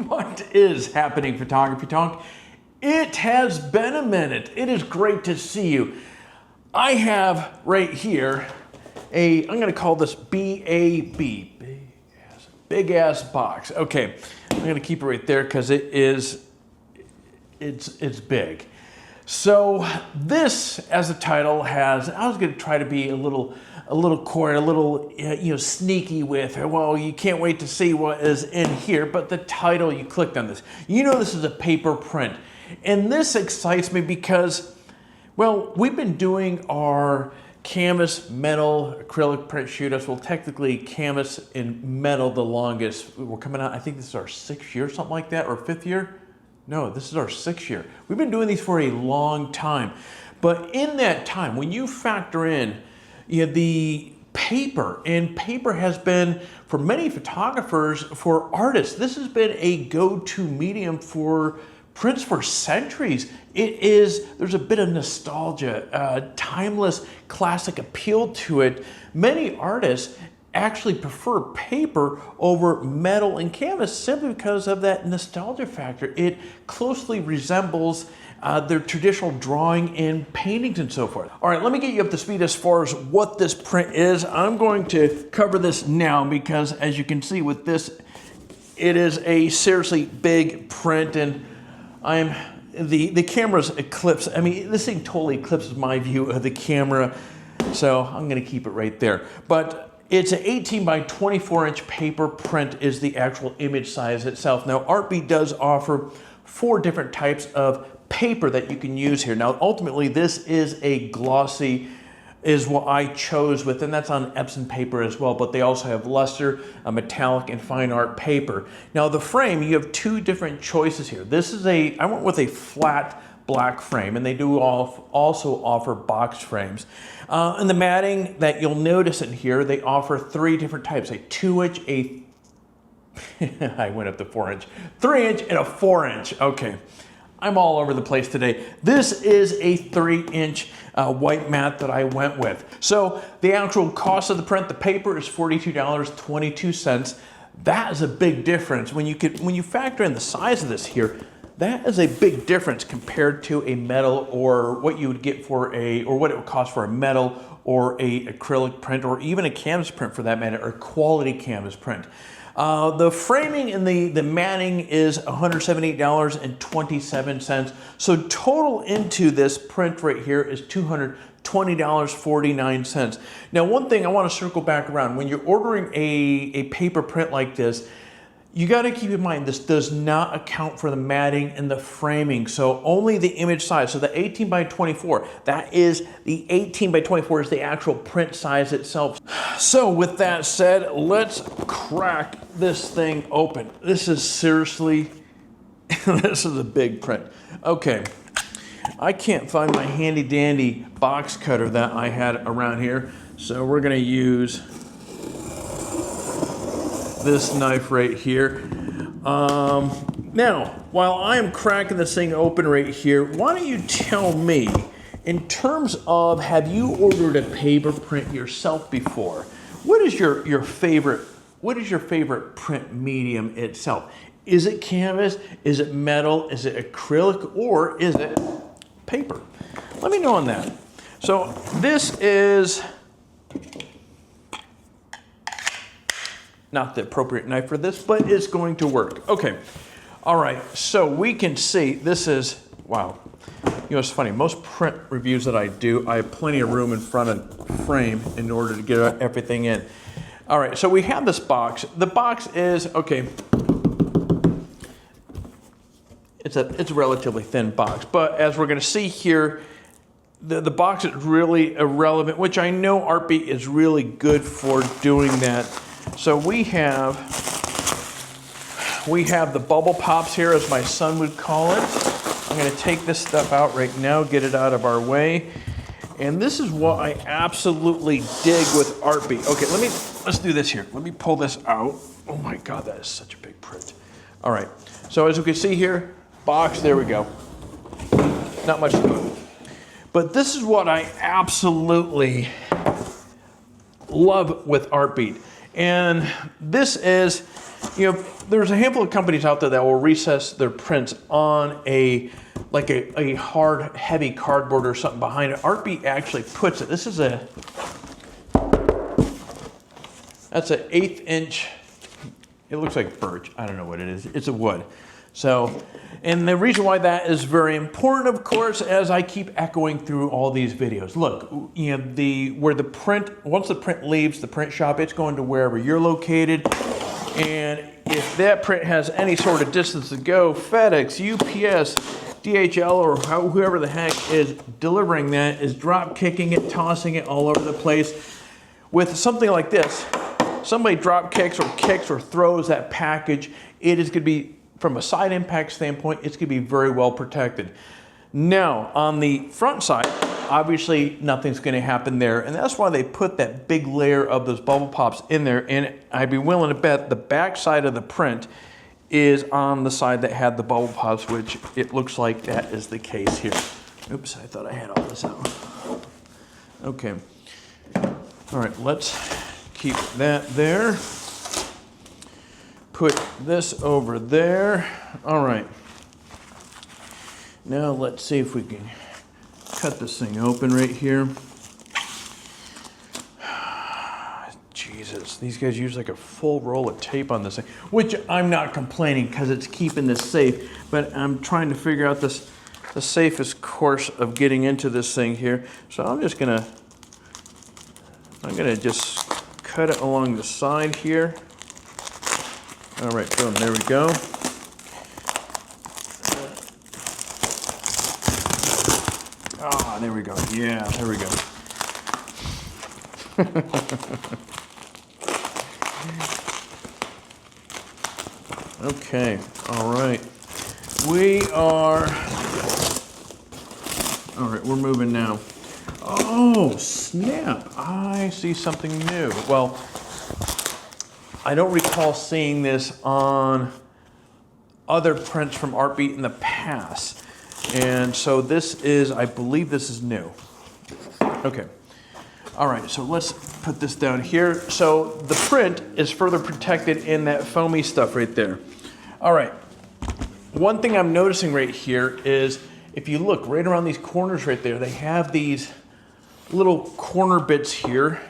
What is happening, Photography Talk? It has been a minute. It is great to see you. I have right here I'm going to call this BAB, big ass box. Okay, I'm going to keep it right there because it's big. So this, as a title, I was going to try to be a little coy, a little sneaky with, well, you can't wait to see what is in here, but the title, you clicked on this. You know this is a paper print. And this excites me because, well, we've been doing our canvas, metal, acrylic print shoot-ups. Well, technically canvas and metal the longest. We're coming out, I think this is our 6th year, something like that, or 5th year. No, this is our 6th year. We've been doing these for a long time. But in that time, when you factor in the paper, and paper has been, for many photographers, for artists, this has been a go-to medium for prints for centuries. There's a bit of nostalgia, timeless classic appeal to it. Many artists actually prefer paper over metal and canvas simply because of that nostalgia factor. It closely resembles their traditional drawing and paintings and so forth. All right, let me get you up to speed as far as what this print is. I'm going to cover this now because, as you can see with this, it is a seriously big print, and the camera's eclipse. I mean, this thing totally eclipses my view of the camera, so I'm gonna keep it right there. But it's an 18 by 24 inch paper print is the actual image size itself. Now, Artbeat does offer 4 different types of paper that you can use here. Now, ultimately, this is a glossy, is what I chose with, and that's on Epson paper as well, but they also have luster, a metallic, and fine art paper. Now, the frame, you have 2 different choices here. I went with a flat black frame, and they do also offer box frames. And the matting that you'll notice in here, they offer 3 different types, a 2-inch, I went up to 4-inch, 3-inch, and a 4-inch. Okay, I'm all over the place today. This is a 3-inch white mat that I went with. So the actual cost of the print, the paper is $42.22. That is a big difference. When you factor in the size of this here, that is a big difference compared to a metal, or what you would get for or what it would cost for a metal or a acrylic print, or even a canvas print for that matter, or quality canvas print. The framing and the matting is $178.27. So total into this print right here is $220.49. Now, one thing I want to circle back around, when you're ordering a paper print like this, you got to keep in mind this does not account for the matting and the framing, so only the image size. So the 18 by 24, that is the 18 by 24 is the actual print size itself. So with that said, let's crack this thing open. This is seriously, this is a big print. Okay, I can't find my handy dandy box cutter that I had around here, so we're gonna use this knife right here. Now, while I am cracking this thing open right here, why don't you tell me, in terms of, have you ordered a paper print yourself before? What is your favorite print medium itself? Is it canvas? Is it metal? Is it acrylic? Or is it paper? Let me know on that. So this is not the appropriate knife for this, but it's going to work. Okay, all right, so we can see this is, wow. You know, it's funny, most print reviews that I do, I have plenty of room in front of the frame in order to get everything in. All right, so we have this box. The box is, okay, it's a relatively thin box, but as we're gonna see here, the box is really irrelevant, which I know Artbeat is really good for doing that. So we have the bubble pops here, as my son would call it. I'm gonna take this stuff out right now, get it out of our way. And this is what I absolutely dig with Artbeat. Okay, let's do this here. Let me pull this out. Oh my God, that is such a big print. All right, so as you can see here, box, there we go. Not much to do. But this is what I absolutely love with Artbeat. And this is you know, there's a handful of companies out there that will recess their prints on a hard, heavy cardboard or something behind it. Artbeat actually puts it. This is that's an 1/8 inch. It looks like birch. I don't know what it is. It's a wood. So, and the reason why that is very important, of course, as I keep echoing through all these videos. Look, you know, where the print, once the print leaves the print shop, it's going to wherever you're located. And if that print has any sort of distance to go, FedEx, UPS, DHL, or whoever the heck is delivering that is drop kicking it, tossing it all over the place. With something like this, somebody drop kicks or throws that package, it is going to be, from a side impact standpoint, it's going to be very well protected. Now, on the front side, obviously nothing's going to happen there, and that's why they put that big layer of those bubble pops in there. And I'd be willing to bet the back side of the print is on the side that had the bubble pops, which it looks like that is the case here. Oops, I thought I had all this out. Okay. All right, let's keep that there. Put this over there. All right. Now let's see if we can cut this thing open right here. Jesus, these guys use like a full roll of tape on this thing, which I'm not complaining because it's keeping this safe, but I'm trying to figure out the safest course of getting into this thing here. So I'm gonna just cut it along the side here. All right, boom, there we go. Ah, there we go. Yeah, there we go. Okay, all right. All right, we're moving now. Oh, snap. I see something new. Well, I don't recall seeing this on other prints from Artbeat in the past. And so this is, I believe this is new. Okay. All right, so let's put this down here. So the print is further protected in that foamy stuff right there. All right. One thing I'm noticing right here is if you look right around these corners right there, they have these little corner bits here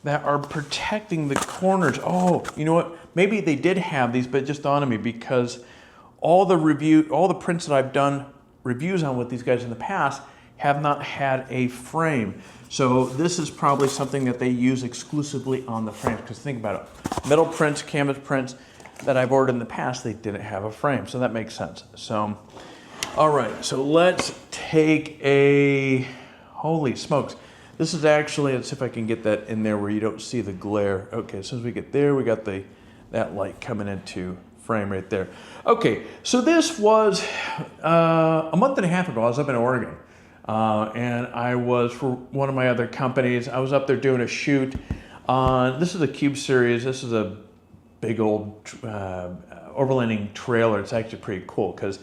that are protecting the corners. Oh, you know what? Maybe they did have these, but it just dawned on me because all the prints that I've done reviews on with these guys in the past have not had a frame. So this is probably something that they use exclusively on the frames. Because think about it, metal prints, canvas prints that I've ordered in the past, they didn't have a frame. So that makes sense. So, all right, so let's take a, holy smokes. This is actually, let's see if I can get that in there where you don't see the glare. Okay, as soon as we get there, we got that light coming into frame right there. Okay, so this was a month and a half ago. I was up in Oregon, and I was, for one of my other companies, I was up there doing a shoot on, this is a Cube series. This is a big old overlanding trailer. It's actually pretty cool because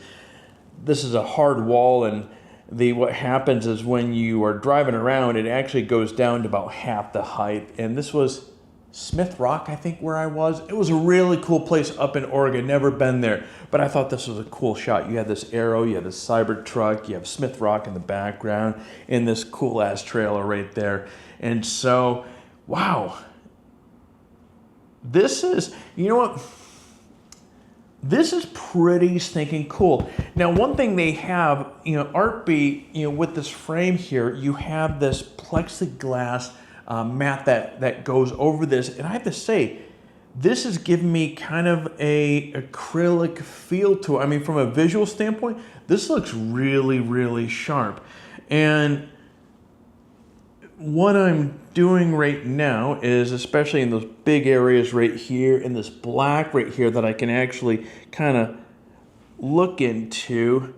this is a hard wall, and what happens is when you are driving around, it actually goes down to about half the height. And this was Smith Rock, I think, where I was. It was a really cool place up in Oregon. Never been there, but I thought this was a cool shot. You had this arrow, you had this Cybertruck, you have Smith Rock in the background, and this cool ass trailer right there. And so, wow, this is, you know what? This is pretty stinking cool. Now, one thing they have, you know, Artbeat, you know, with this frame here, you have this plexiglass mat that goes over this. And I have to say, this is giving me kind of a acrylic feel to it. I mean, from a visual standpoint, this looks really, really sharp. And what I'm doing right now is, especially in those big areas right here, in this black right here that I can actually kind of look into,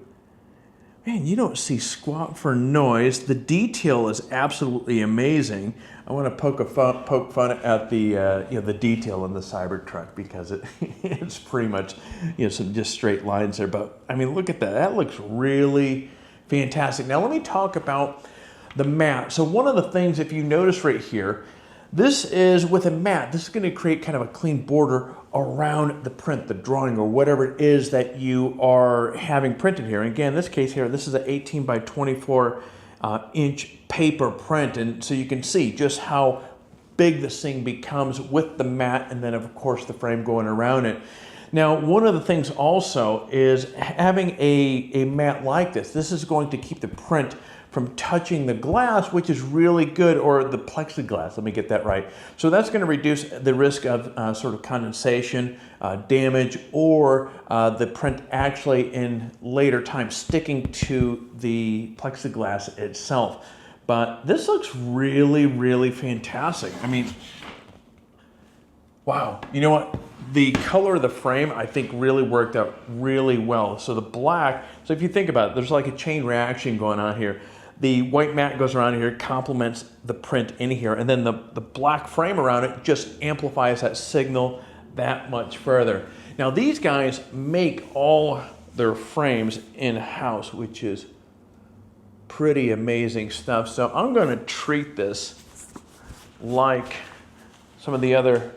man, you don't see squat for noise. The detail is absolutely amazing. I want to poke fun at the you know, the detail in the Cybertruck because it's pretty much, you know, some just straight lines there. But I mean, look at that. That looks really fantastic. Now let me talk about the mat. So one of the things, if you notice right here, This is with a mat. This is going to create kind of a clean border around the print, the drawing, or whatever it is that you are having printed here. And again, in this case here, this is an 18 by 24 inch paper print. And so you can see just how big this thing becomes with the mat, and then of course the frame going around it. Now, one of the things also is having a mat like this. This is going to keep the print from touching the glass, which is really good, or the plexiglass, let me get that right. So that's going to reduce the risk of sort of condensation, damage, or the print actually in later time sticking to the plexiglass itself. But this looks really, really fantastic. I mean, wow. You know what? The color of the frame, I think, really worked out really well. So the black, so if you think about it, there's like a chain reaction going on here. The white mat goes around here, complements the print in here, and then the black frame around it just amplifies that signal that much further. Now these guys make all their frames in-house, which is pretty amazing stuff. So I'm going to treat this like some of the other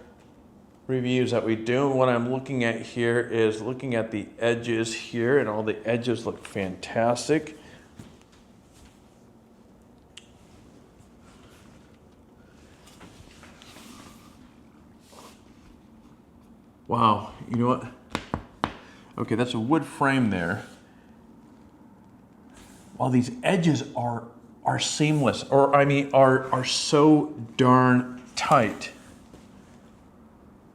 reviews that we do. And what I'm looking at here is looking at the edges here, and all the edges look fantastic. Wow, you know what? Okay, that's a wood frame there. While these edges are seamless, or I mean are so darn tight.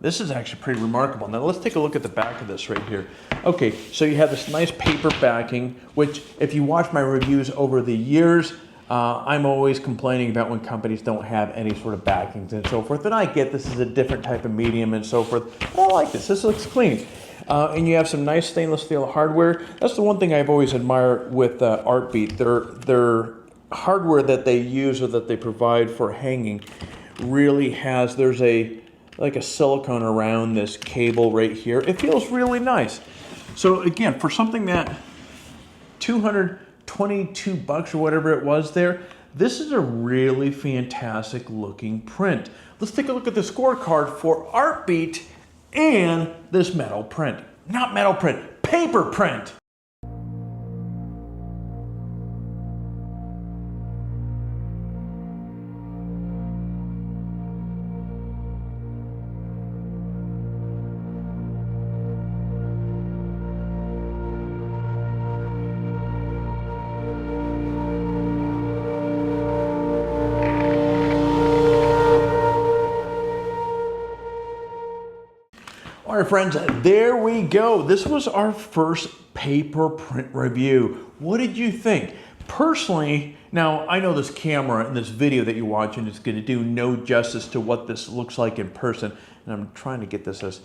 This is actually pretty remarkable. Now let's take a look at the back of this right here. Okay, so you have this nice paper backing, which if you watch my reviews over the years, I'm always complaining about when companies don't have any sort of backings and so forth. And I get this is a different type of medium and so forth. But I like this. This looks clean. And you have some nice stainless steel hardware. That's the one thing I've always admired with Artbeat. Their hardware that they use or that they provide for hanging really has, there's like a silicone around this cable right here. It feels really nice. So again, for something that $222 or whatever it was there, this is a really fantastic looking print. Let's take a look at the scorecard for Artbeat and this metal print. Not metal print, paper print. All right, friends, there we go. This was our first paper print review. What did you think? Personally, now I know this camera and this video that you're watching is going to do no justice to what this looks like in person. And I'm trying to get this as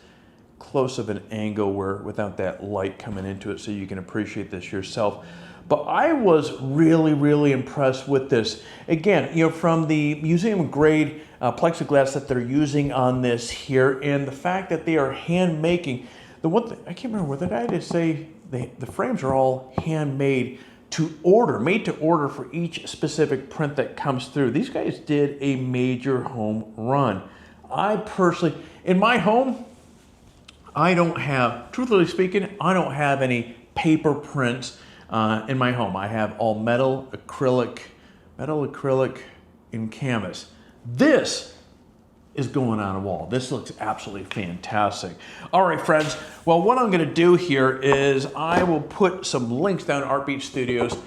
close of an angle where without that light coming into it so you can appreciate this yourself. But I was really, really impressed with this. Again, you know, from the museum grade plexiglass that they're using on this here, and the fact that they are hand making. The one thing, I can't remember whether I did say the frames are all handmade to order, made to order for each specific print that comes through. These guys did a major home run. I personally, in my home, I don't have, truthfully speaking, I don't have any paper prints in my home. I have all metal, acrylic, and canvas. This is going on a wall. This looks absolutely fantastic. All right, friends. Well, what I'm going to do here is I will put some links down at Artbeat Studios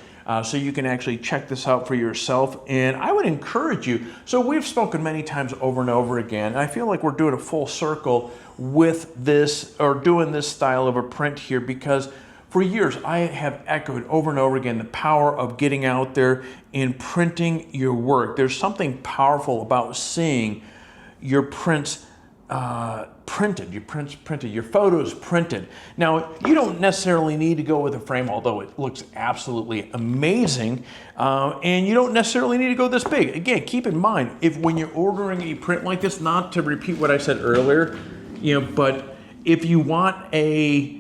so you can actually check this out for yourself. And I would encourage you. So we've spoken many times over and over again. And I feel like we're doing a full circle with this, or doing this style of a print here, because for years, I have echoed over and over again the power of getting out there and printing your work. There's something powerful about seeing your prints printed, your photos printed. Now, you don't necessarily need to go with a frame, although it looks absolutely amazing, and you don't necessarily need to go this big. Again, keep in mind, if when you're ordering a print like this, not to repeat what I said earlier, you know, but if you want a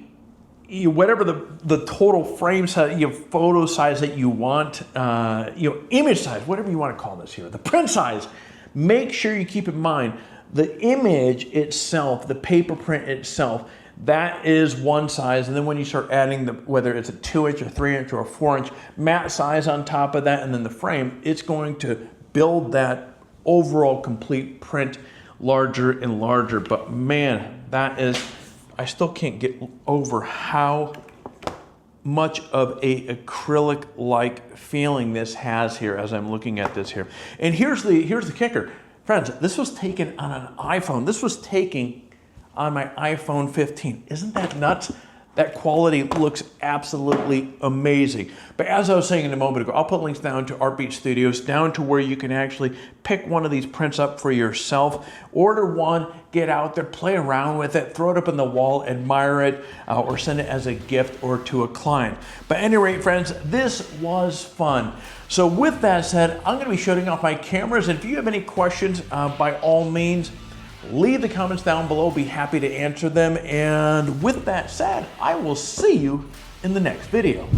whatever the total frame size, photo size that you want, image size, whatever you want to call this here, the print size, make sure you keep in mind the image itself, the paper print itself, that is one size, and then when you start adding whether it's a 2-inch, a 3-inch, or a 4-inch matte size on top of that, and then the frame, it's going to build that overall complete print larger and larger. But man, that is, I still can't get over how much of a acrylic-like feeling this has here as I'm looking at this here. And here's the kicker. Friends, this was taken on an iPhone. This was taken on my iPhone 15. Isn't that nuts? That quality looks absolutely amazing. But as I was saying a moment ago, I'll put links down to Artbeat Studios, down to where you can actually pick one of these prints up for yourself. Order one, get out there, play around with it, throw it up on the wall, admire it, or send it as a gift or to a client. But at any rate, friends, this was fun. So with that said, I'm going to be shutting off my cameras. And if you have any questions, by all means, leave the comments down below. Be happy to answer them. And with that said, I will see you in the next video.